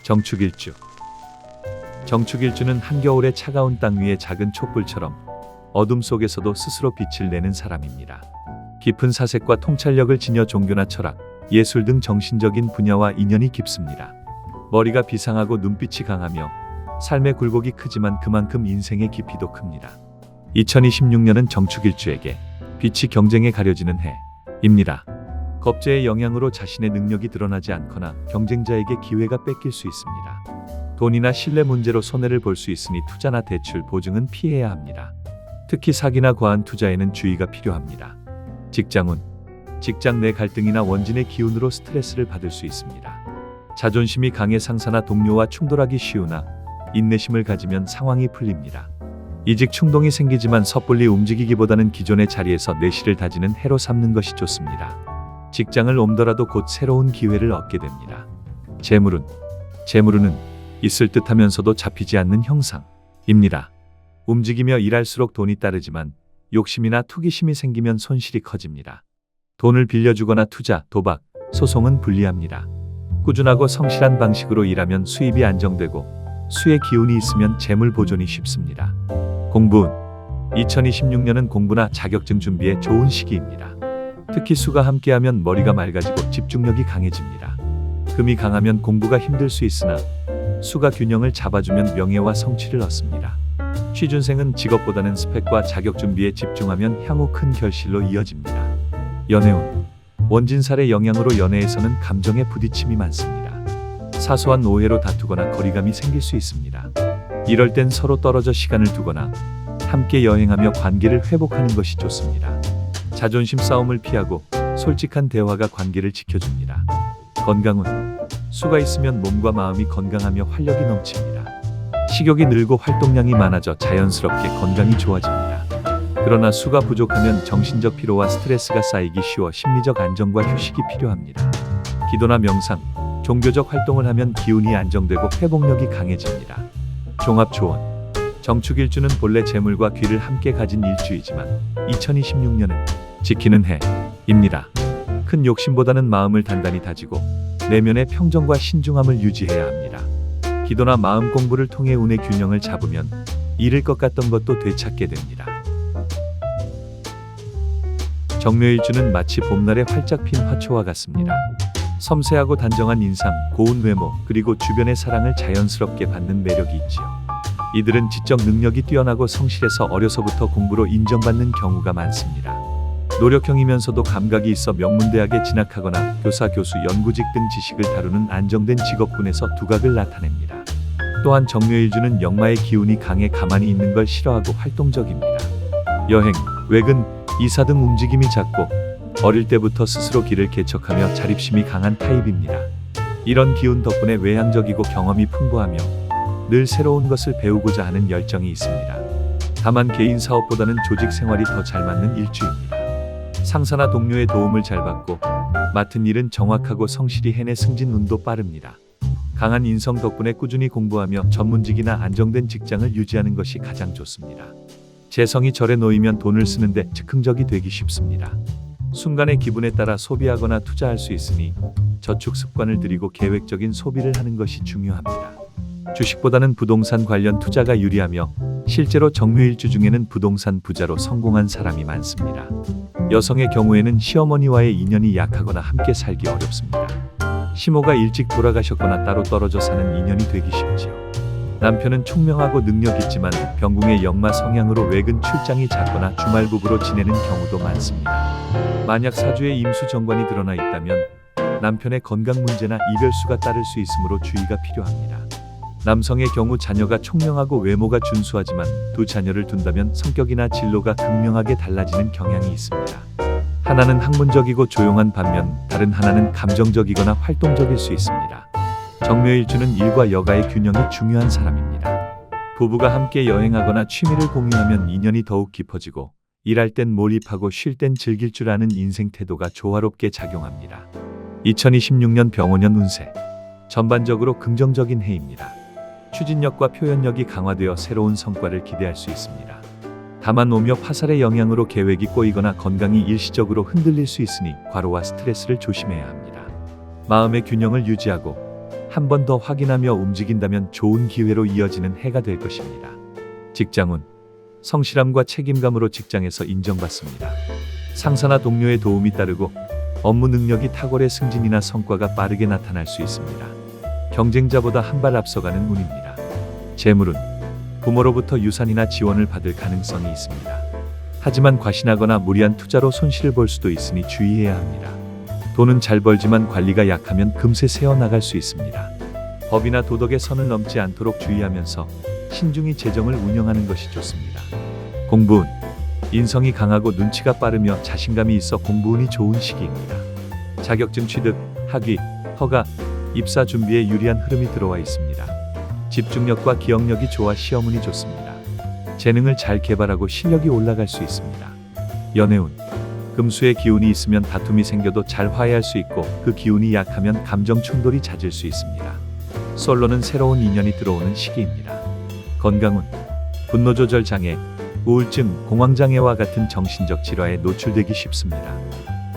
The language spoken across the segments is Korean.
정축일주. 정축일주는 한겨울의 차가운 땅 위에 작은 촛불처럼 어둠 속에서도 스스로 빛을 내는 사람입니다. 깊은 사색과 통찰력을 지녀 종교나 철학, 예술 등 정신적인 분야와 인연이 깊습니다. 머리가 비상하고 눈빛이 강하며 삶의 굴곡이 크지만 그만큼 인생의 깊이도 큽니다. 2026년은 정축일주에게 빛이 경쟁에 가려지는 해입니다. 겁재의 영향으로 자신의 능력이 드러나지 않거나 경쟁자에게 기회가 뺏길 수 있습니다. 돈이나 신뢰 문제로 손해를 볼 수 있으니 투자나 대출, 보증은 피해야 합니다. 특히 사기나 과한 투자에는 주의가 필요합니다. 직장운. 직장 내 갈등이나 원진의 기운으로 스트레스를 받을 수 있습니다. 자존심이 강해 상사나 동료와 충돌하기 쉬우나 인내심을 가지면 상황이 풀립니다. 이직 충동이 생기지만 섣불리 움직이기보다는 기존의 자리에서 내실을 다지는 해로 삼는 것이 좋습니다. 직장을 옮더라도 곧 새로운 기회를 얻게 됩니다. 재물운은 있을 듯하면서도 잡히지 않는 형상입니다. 움직이며 일할수록 돈이 따르지만 욕심이나 투기심이 생기면 손실이 커집니다. 돈을 빌려주거나 투자, 도박, 소송은 불리합니다. 꾸준하고 성실한 방식으로 일하면 수입이 안정되고 수의 기운이 있으면 재물 보존이 쉽습니다. 공부운. 2026년은 공부나 자격증 준비에 좋은 시기입니다. 특히 수가 함께하면 머리가 맑아지고 집중력이 강해집니다. 금이 강하면 공부가 힘들 수 있으나 수가 균형을 잡아주면 명예와 성취를 얻습니다. 취준생은 직업보다는 스펙과 자격 준비에 집중하면 향후 큰 결실로 이어집니다. 연애운. 원진살의 영향으로 연애에서는 감정의 부딪힘이 많습니다. 사소한 오해로 다투거나 거리감이 생길 수 있습니다. 이럴 땐 서로 떨어져 시간을 두거나 함께 여행하며 관계를 회복하는 것이 좋습니다. 자존심 싸움을 피하고 솔직한 대화가 관계를 지켜줍니다. 건강운. 수가 있으면 몸과 마음이 건강하며 활력이 넘칩니다. 식욕이 늘고 활동량이 많아져 자연스럽게 건강이 좋아집니다. 그러나 수가 부족하면 정신적 피로와 스트레스가 쌓이기 쉬워 심리적 안정과 휴식이 필요합니다. 기도나 명상, 종교적 활동을 하면 기운이 안정되고 회복력이 강해집니다. 종합조언. 정축일주는 본래 재물과 귀를 함께 가진 일주이지만 2026년은 지키는 해입니다. 큰 욕심보다는 마음을 단단히 다지고 내면의 평정과 신중함을 유지해야 합니다. 기도나 마음 공부를 통해 운의 균형을 잡으면 잃을 것 같던 것도 되찾게 됩니다. 정묘일주는 마치 봄날의 활짝 핀 화초와 같습니다. 섬세하고 단정한 인상, 고운 외모, 그리고 주변의 사랑을 자연스럽게 받는 매력이 있지요. 이들은 지적 능력이 뛰어나고 성실해서 어려서부터 공부로 인정받는 경우가 많습니다. 노력형이면서도 감각이 있어 명문대학에 진학하거나 교사, 교수, 연구직 등 지식을 다루는 안정된 직업군에서 두각을 나타냅니다. 또한 정묘일주는 역마의 기운이 강해 가만히 있는 걸 싫어하고 활동적입니다. 여행, 외근, 이사 등 움직임이 잦고 어릴 때부터 스스로 길을 개척하며 자립심이 강한 타입입니다. 이런 기운 덕분에 외향적이고 경험이 풍부하며 늘 새로운 것을 배우고자 하는 열정이 있습니다. 다만 개인 사업보다는 조직 생활이 더 잘 맞는 일주입니다. 상사나 동료의 도움을 잘 받고 맡은 일은 정확하고 성실히 해내 승진 운도 빠릅니다. 강한 인성 덕분에 꾸준히 공부하며 전문직이나 안정된 직장을 유지하는 것이 가장 좋습니다. 재성이 절에 놓이면 돈을 쓰는데 즉흥적이 되기 쉽습니다. 순간의 기분에 따라 소비하거나 투자할 수 있으니 저축 습관을 들이고 계획적인 소비를 하는 것이 중요합니다. 주식보다는 부동산 관련 투자가 유리하며 실제로 정묘일주 중에는 부동산 부자로 성공한 사람이 많습니다. 여성의 경우에는 시어머니와의 인연이 약하거나 함께 살기 어렵습니다. 시모가 일찍 돌아가셨거나 따로 떨어져 사는 인연이 되기 쉽지요. 남편은 총명하고 능력 있지만 병궁의 역마 성향으로 외근 출장이 잦거나 주말 부부로 지내는 경우도 많습니다. 만약 사주에 임수정관이 드러나 있다면 남편의 건강 문제나 이별수가 따를 수 있으므로 주의가 필요합니다. 남성의 경우 자녀가 총명하고 외모가 준수하지만 두 자녀를 둔다면 성격이나 진로가 극명하게 달라지는 경향이 있습니다. 하나는 학문적이고 조용한 반면 다른 하나는 감정적이거나 활동적일 수 있습니다. 정묘일주는 일과 여가의 균형이 중요한 사람입니다. 부부가 함께 여행하거나 취미를 공유하면 인연이 더욱 깊어지고 일할 땐 몰입하고 쉴 땐 즐길 줄 아는 인생 태도가 조화롭게 작용합니다. 2026년 병원년 운세. 전반적으로 긍정적인 해입니다. 추진력과 표현력이 강화되어 새로운 성과를 기대할 수 있습니다. 다만 오묘 화살의 영향으로 계획이 꼬이거나 건강이 일시적으로 흔들릴 수 있으니 과로와 스트레스를 조심해야 합니다. 마음의 균형을 유지하고 한 번 더 확인하며 움직인다면 좋은 기회로 이어지는 해가 될 것입니다. 직장운, 성실함과 책임감으로 직장에서 인정받습니다. 상사나 동료의 도움이 따르고 업무 능력이 탁월해 승진이나 성과가 빠르게 나타날 수 있습니다. 경쟁자보다 한 발 앞서가는 운입니다. 재물운, 부모로부터 유산이나 지원을 받을 가능성이 있습니다. 하지만 과신하거나 무리한 투자로 손실을 볼 수도 있으니 주의해야 합니다. 돈은 잘 벌지만 관리가 약하면 금세 새어나갈 수 있습니다. 법이나 도덕의 선을 넘지 않도록 주의하면서 신중히 재정을 운영하는 것이 좋습니다. 공부운, 인성이 강하고 눈치가 빠르며 자신감이 있어 공부운이 좋은 시기입니다. 자격증 취득, 학위, 허가, 입사 준비에 유리한 흐름이 들어와 있습니다. 집중력과 기억력이 좋아 시험운이 좋습니다. 재능을 잘 개발하고 실력이 올라갈 수 있습니다. 연애운, 금수의 기운이 있으면 다툼이 생겨도 잘 화해할 수 있고 그 기운이 약하면 감정 충돌이 잦을 수 있습니다. 솔로는 새로운 인연이 들어오는 시기입니다. 건강운, 분노 조절 장애, 우울증, 공황장애와 같은 정신적 질환에 노출되기 쉽습니다.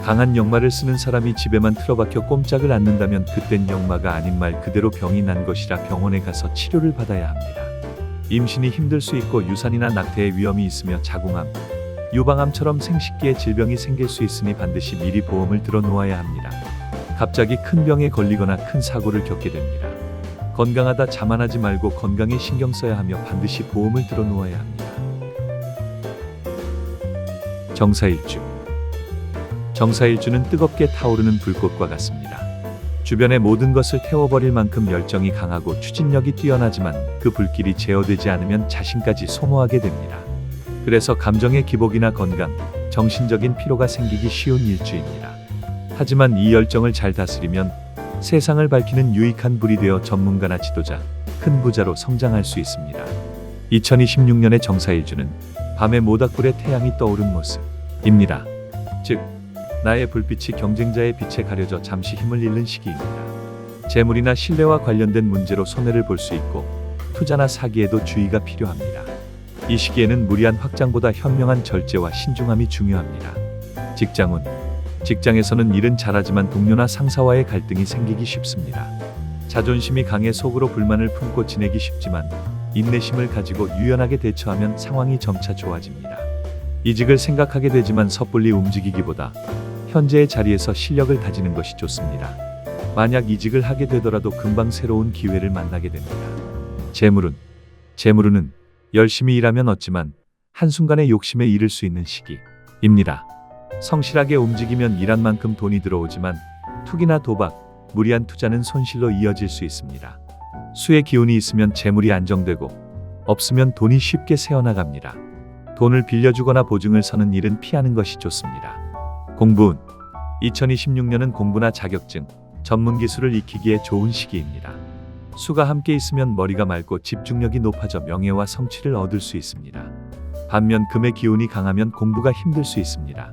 강한 역마를 쓰는 사람이 집에만 틀어박혀 꼼짝을 않는다면 그땐 역마가 아닌 말 그대로 병이 난 것이라 병원에 가서 치료를 받아야 합니다. 임신이 힘들 수 있고 유산이나 낙태의 위험이 있으며 자궁암, 유방암처럼 생식기에 질병이 생길 수 있으니 반드시 미리 보험을 들어 놓아야 합니다. 갑자기 큰 병에 걸리거나 큰 사고를 겪게 됩니다. 건강하다 자만하지 말고 건강에 신경 써야 하며 반드시 보험을 들어 놓아야 합니다. 정사일주, 정사일주는 뜨겁게 타오르는 불꽃과 같습니다. 주변의 모든 것을 태워버릴 만큼 열정이 강하고 추진력이 뛰어나지만 그 불길이 제어되지 않으면 자신까지 소모하게 됩니다. 그래서 감정의 기복이나 건강, 정신적인 피로가 생기기 쉬운 일주입니다. 하지만 이 열정을 잘 다스리면 세상을 밝히는 유익한 불이 되어 전문가나 지도자, 큰 부자로 성장할 수 있습니다. 2026년의 정사일주는 밤의 모닥불에 태양이 떠오른 모습입니다. 즉, 나의 불빛이 경쟁자의 빛에 가려져 잠시 힘을 잃는 시기입니다. 재물이나 신뢰와 관련된 문제로 손해를 볼 수 있고 투자나 사기에도 주의가 필요합니다. 이 시기에는 무리한 확장보다 현명한 절제와 신중함이 중요합니다. 직장운, 직장에서는 일은 잘하지만 동료나 상사와의 갈등이 생기기 쉽습니다. 자존심이 강해 속으로 불만을 품고 지내기 쉽지만 인내심을 가지고 유연하게 대처하면 상황이 점차 좋아집니다. 이직을 생각하게 되지만 섣불리 움직이기보다 현재의 자리에서 실력을 다지는 것이 좋습니다. 만약 이직을 하게 되더라도 금방 새로운 기회를 만나게 됩니다. 재물운, 재물운은 열심히 일하면 얻지만 한순간에 욕심에 이를 수 있는 시기입니다. 성실하게 움직이면 일한 만큼 돈이 들어오지만 투기나 도박, 무리한 투자는 손실로 이어질 수 있습니다. 수의 기운이 있으면 재물이 안정되고 없으면 돈이 쉽게 새어나갑니다. 돈을 빌려주거나 보증을 서는 일은 피하는 것이 좋습니다. 공부운, 2026년은 공부나 자격증, 전문 기술을 익히기에 좋은 시기입니다. 수가 함께 있으면 머리가 맑고 집중력이 높아져 명예와 성취를 얻을 수 있습니다. 반면 금의 기운이 강하면 공부가 힘들 수 있습니다.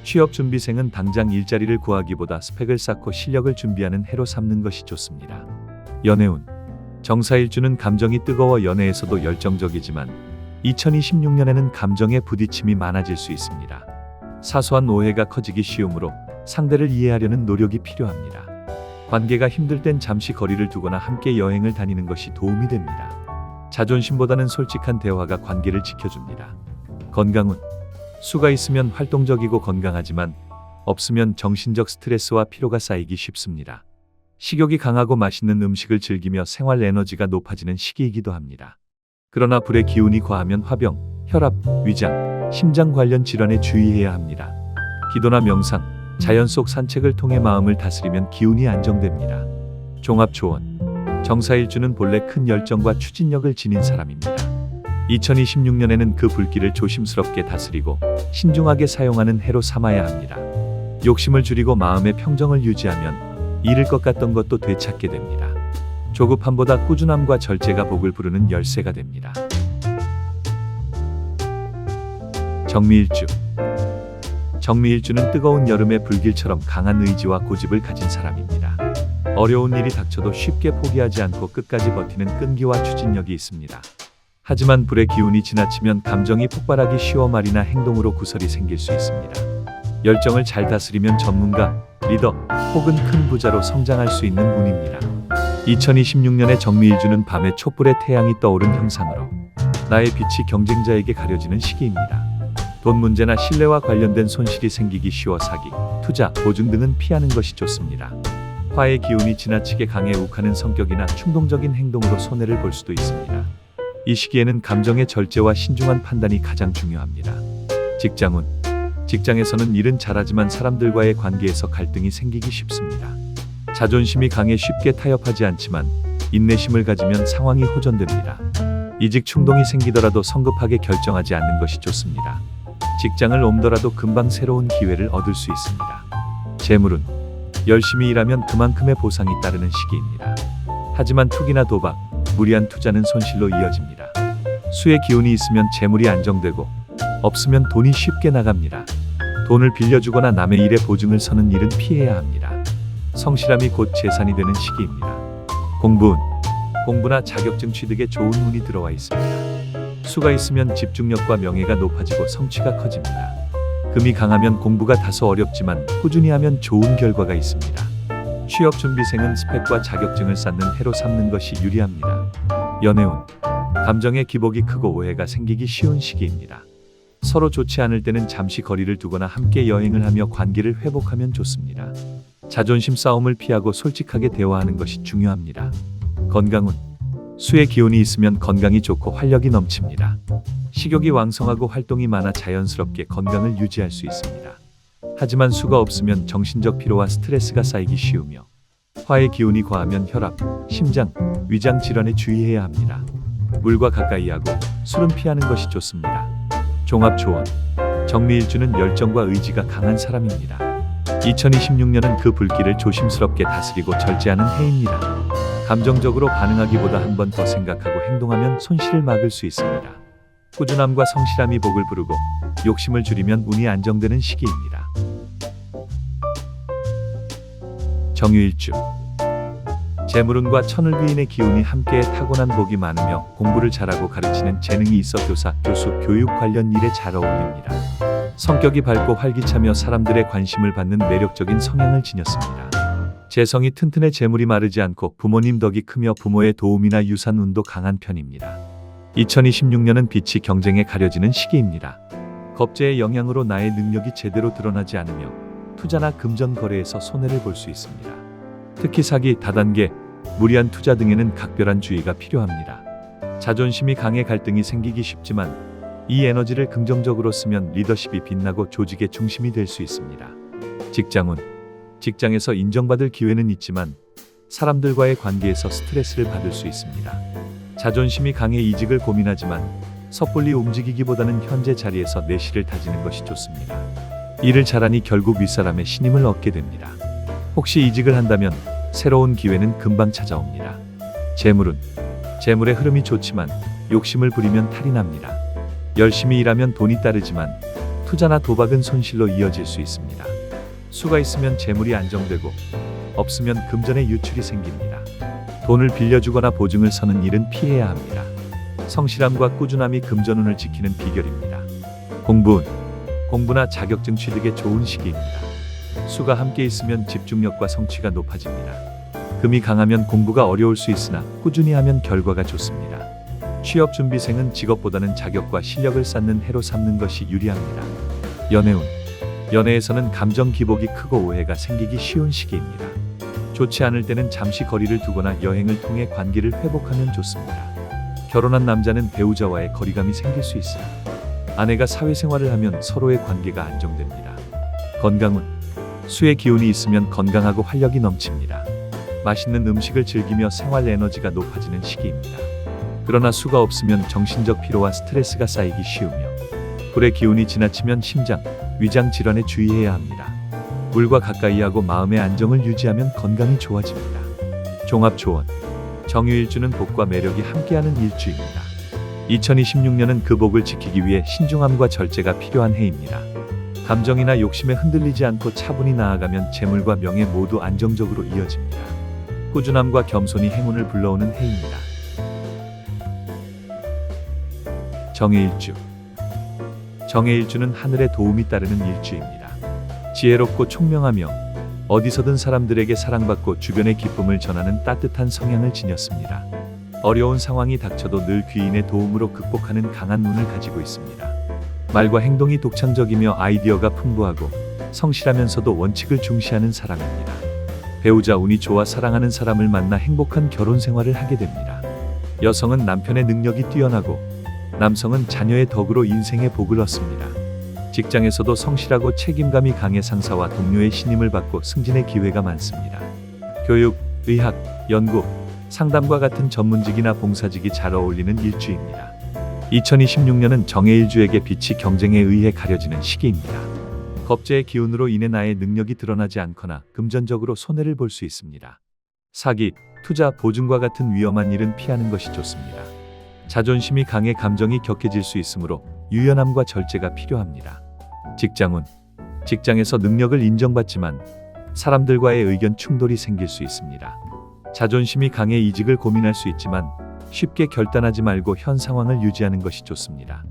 취업준비생은 당장 일자리를 구하기보다 스펙을 쌓고 실력을 준비하는 해로 삼는 것이 좋습니다. 연애운, 정사일주는 감정이 뜨거워 연애에서도 열정적이지만 2026년에는 감정의 부딪힘이 많아질 수 있습니다. 사소한 오해가 커지기 쉬우므로 상대를 이해하려는 노력이 필요합니다. 관계가 힘들 땐 잠시 거리를 두거나 함께 여행을 다니는 것이 도움이 됩니다. 자존심보다는 솔직한 대화가 관계를 지켜줍니다. 건강운, 수가 있으면 활동적이고 건강하지만 없으면 정신적 스트레스와 피로가 쌓이기 쉽습니다. 식욕이 강하고 맛있는 음식을 즐기며 생활 에너지가 높아지는 시기이기도 합니다. 그러나 불의 기운이 과하면 화병, 혈압, 위장, 심장 관련 질환에 주의해야 합니다. 기도나 명상, 자연 속 산책을 통해 마음을 다스리면 기운이 안정됩니다. 종합조언, 정사일주는 본래 큰 열정과 추진력을 지닌 사람입니다. 2026년에는 그 불길을 조심스럽게 다스리고 신중하게 사용하는 해로 삼아야 합니다. 욕심을 줄이고 마음의 평정을 유지하면 잃을 것 같던 것도 되찾게 됩니다. 조급함보다 꾸준함과 절제가 복을 부르는 열쇠가 됩니다. 정미일주, 정미일주는 뜨거운 여름의 불길처럼 강한 의지와 고집을 가진 사람입니다. 어려운 일이 닥쳐도 쉽게 포기하지 않고 끝까지 버티는 끈기와 추진력이 있습니다. 하지만 불의 기운이 지나치면 감정이 폭발하기 쉬워 말이나 행동으로 구설이 생길 수 있습니다. 열정을 잘 다스리면 전문가, 리더 혹은 큰 부자로 성장할 수 있는 운입니다. 2026년의 정미일주는 밤에 촛불에 태양이 떠오른 형상으로 나의 빛이 경쟁자에게 가려지는 시기입니다. 돈 문제나 신뢰와 관련된 손실이 생기기 쉬워 사기, 투자, 보증 등은 피하는 것이 좋습니다. 화의 기운이 지나치게 강해 욱하는 성격이나 충동적인 행동으로 손해를 볼 수도 있습니다. 이 시기에는 감정의 절제와 신중한 판단이 가장 중요합니다. 직장운. 직장에서는 일은 잘하지만 사람들과의 관계에서 갈등이 생기기 쉽습니다. 자존심이 강해 쉽게 타협하지 않지만 인내심을 가지면 상황이 호전됩니다. 이직 충동이 생기더라도 성급하게 결정하지 않는 것이 좋습니다. 직장을 옮더라도 금방 새로운 기회를 얻을 수 있습니다. 재물운. 열심히 일하면 그만큼의 보상이 따르는 시기입니다. 하지만 투기나 도박, 무리한 투자는 손실로 이어집니다. 수의 기운이 있으면 재물이 안정되고 없으면 돈이 쉽게 나갑니다. 돈을 빌려주거나 남의 일에 보증을 서는 일은 피해야 합니다. 성실함이 곧 재산이 되는 시기입니다. 공부운. 공부나 자격증 취득에 좋은 운이 들어와 있습니다. 수가 있으면 집중력과 명예가 높아지고 성취가 커집니다. 금이 강하면 공부가 다소 어렵지만 꾸준히 하면 좋은 결과가 있습니다. 취업 준비생은 스펙과 자격증을 쌓는 해로 삼는 것이 유리합니다. 연애운. 감정의 기복이 크고 오해가 생기기 쉬운 시기입니다. 서로 좋지 않을 때는 잠시 거리를 두거나 함께 여행을 하며 관계를 회복하면 좋습니다. 자존심 싸움을 피하고 솔직하게 대화하는 것이 중요합니다. 건강운. 수의 기운이 있으면 건강이 좋고 활력이 넘칩니다. 식욕이 왕성하고 활동이 많아 자연스럽게 건강을 유지할 수 있습니다. 하지만 수가 없으면 정신적 피로와 스트레스가 쌓이기 쉬우며 화의 기운이 과하면 혈압, 심장, 위장 질환에 주의해야 합니다. 물과 가까이 하고 술은 피하는 것이 좋습니다. 종합조언. 정미일주는 열정과 의지가 강한 사람입니다. 2026년은 그 불길을 조심스럽게 다스리고 절제하는 해입니다. 감정적으로 반응하기보다 한 번 더 생각하고 행동하면 손실을 막을 수 있습니다. 꾸준함과 성실함이 복을 부르고 욕심을 줄이면 운이 안정되는 시기입니다. 정유일주. 재물운과 천을귀인의 기운이 함께 타고난 복이 많으며 공부를 잘하고 가르치는 재능이 있어 교사, 교수, 교육 관련 일에 잘 어울립니다. 성격이 밝고 활기차며 사람들의 관심을 받는 매력적인 성향을 지녔습니다. 재성이 튼튼해 재물이 마르지 않고 부모님 덕이 크며 부모의 도움이나 유산운도 강한 편입니다. 2026년은 빛이 경쟁에 가려지는 시기입니다. 겁재의 영향으로 나의 능력이 제대로 드러나지 않으며 투자나 금전 거래에서 손해를 볼 수 있습니다. 특히 사기, 다단계, 무리한 투자 등에는 각별한 주의가 필요합니다. 자존심이 강해 갈등이 생기기 쉽지만 이 에너지를 긍정적으로 쓰면 리더십이 빛나고 조직의 중심이 될 수 있습니다. 직장운. 직장에서 인정받을 기회는 있지만 사람들과의 관계에서 스트레스를 받을 수 있습니다. 자존심이 강해 이직을 고민하지만 섣불리 움직이기보다는 현재 자리에서 내실을 다지는 것이 좋습니다. 일을 잘하니 결국 윗사람의 신임을 얻게 됩니다. 혹시 이직을 한다면 새로운 기회는 금방 찾아옵니다. 재물운. 재물의 흐름이 좋지만 욕심을 부리면 탈이 납니다. 열심히 일하면 돈이 따르지만 투자나 도박은 손실로 이어질 수 있습니다. 수가 있으면 재물이 안정되고 없으면 금전의 유출이 생깁니다. 돈을 빌려주거나 보증을 서는 일은 피해야 합니다. 성실함과 꾸준함이 금전운을 지키는 비결입니다. 공부운. 공부나 자격증 취득에 좋은 시기입니다. 수가 함께 있으면 집중력과 성취가 높아집니다. 금이 강하면 공부가 어려울 수 있으나 꾸준히 하면 결과가 좋습니다. 취업 준비생은 직업보다는 자격과 실력을 쌓는 해로 삼는 것이 유리합니다. 연애운. 연애에서는 감정 기복이 크고 오해가 생기기 쉬운 시기입니다. 좋지 않을 때는 잠시 거리를 두거나 여행을 통해 관계를 회복하면 좋습니다. 결혼한 남자는 배우자와의 거리감이 생길 수 있어요. 아내가 사회생활을 하면 서로의 관계가 안정됩니다. 건강운. 수의 기운이 있으면 건강하고 활력이 넘칩니다. 맛있는 음식을 즐기며 생활 에너지가 높아지는 시기입니다. 그러나 수가 없으면 정신적 피로와 스트레스가 쌓이기 쉬우며 불의 기운이 지나치면 심장, 위장 질환에 주의해야 합니다. 물과 가까이 하고 마음의 안정을 유지하면 건강이 좋아집니다. 종합조언. 정유일주는 복과 매력이 함께하는 일주입니다. 2026년은 그 복을 지키기 위해 신중함과 절제가 필요한 해입니다. 감정이나 욕심에 흔들리지 않고 차분히 나아가면 재물과 명예 모두 안정적으로 이어집니다. 꾸준함과 겸손이 행운을 불러오는 해입니다. 정해일주. 정해일주는 하늘의 도움이 따르는 일주입니다. 지혜롭고 총명하며 어디서든 사람들에게 사랑받고 주변의 기쁨을 전하는 따뜻한 성향을 지녔습니다. 어려운 상황이 닥쳐도 늘 귀인의 도움으로 극복하는 강한 눈을 가지고 있습니다. 말과 행동이 독창적이며 아이디어가 풍부하고 성실하면서도 원칙을 중시하는 사람입니다. 배우자 운이 좋아 사랑하는 사람을 만나 행복한 결혼 생활을 하게 됩니다. 여성은 남편의 능력이 뛰어나고 남성은 자녀의 덕으로 인생의 복을 얻습니다. 직장에서도 성실하고 책임감이 강해 상사와 동료의 신임을 받고 승진의 기회가 많습니다. 교육, 의학, 연구, 상담과 같은 전문직이나 봉사직이 잘 어울리는 일주입니다. 2026년은 정해일주에게 빛이 경쟁에 의해 가려지는 시기입니다. 겁재의 기운으로 인해 나의 능력이 드러나지 않거나 금전적으로 손해를 볼 수 있습니다. 사기, 투자, 보증과 같은 위험한 일은 피하는 것이 좋습니다. 자존심이 강해 감정이 격해질 수 있으므로 유연함과 절제가 필요합니다. 직장운, 직장에서 능력을 인정받지만 사람들과의 의견 충돌이 생길 수 있습니다. 자존심이 강해 이직을 고민할 수 있지만 쉽게 결단하지 말고 현 상황을 유지하는 것이 좋습니다.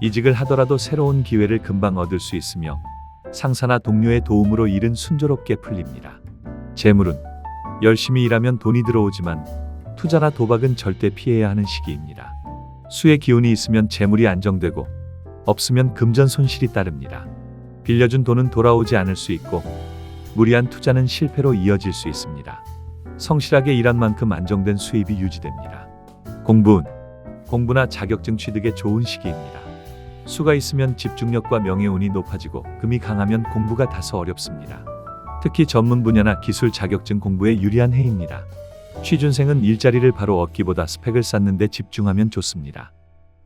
이직을 하더라도 새로운 기회를 금방 얻을 수 있으며 상사나 동료의 도움으로 일은 순조롭게 풀립니다. 재물은 열심히 일하면 돈이 들어오지만 투자나 도박은 절대 피해야 하는 시기입니다. 수의 기운이 있으면 재물이 안정되고 없으면 금전 손실이 따릅니다. 빌려준 돈은 돌아오지 않을 수 있고 무리한 투자는 실패로 이어질 수 있습니다. 성실하게 일한 만큼 안정된 수입이 유지됩니다. 공부운, 공부나 자격증 취득에 좋은 시기입니다. 수가 있으면 집중력과 명예운이 높아지고 금이 강하면 공부가 다소 어렵습니다. 특히 전문 분야나 기술 자격증 공부에 유리한 해입니다. 취준생은 일자리를 바로 얻기보다 스펙을 쌓는 데 집중하면 좋습니다.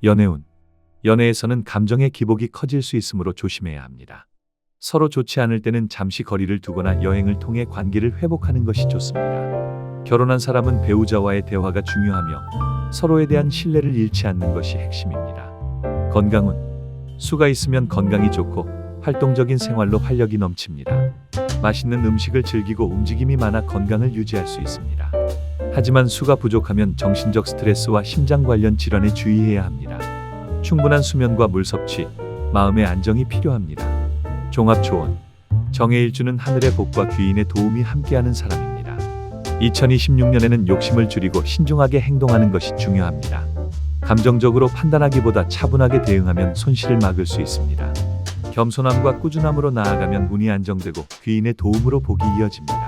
연애운, 연애에서는 감정의 기복이 커질 수 있으므로 조심해야 합니다. 서로 좋지 않을 때는 잠시 거리를 두거나 여행을 통해 관계를 회복하는 것이 좋습니다. 결혼한 사람은 배우자와의 대화가 중요하며 서로에 대한 신뢰를 잃지 않는 것이 핵심입니다. 건강운, 수가 있으면 건강이 좋고 활동적인 생활로 활력이 넘칩니다. 맛있는 음식을 즐기고 움직임이 많아 건강을 유지할 수 있습니다. 하지만 수가 부족하면 정신적 스트레스와 심장 관련 질환에 주의해야 합니다. 충분한 수면과 물 섭취, 마음의 안정이 필요합니다. 종합조언, 정해일주는 하늘의 복과 귀인의 도움이 함께하는 사람입니다. 2026년에는 욕심을 줄이고 신중하게 행동하는 것이 중요합니다. 감정적으로 판단하기보다 차분하게 대응하면 손실을 막을 수 있습니다. 겸손함과 꾸준함으로 나아가면 운이 안정되고 귀인의 도움으로 복이 이어집니다.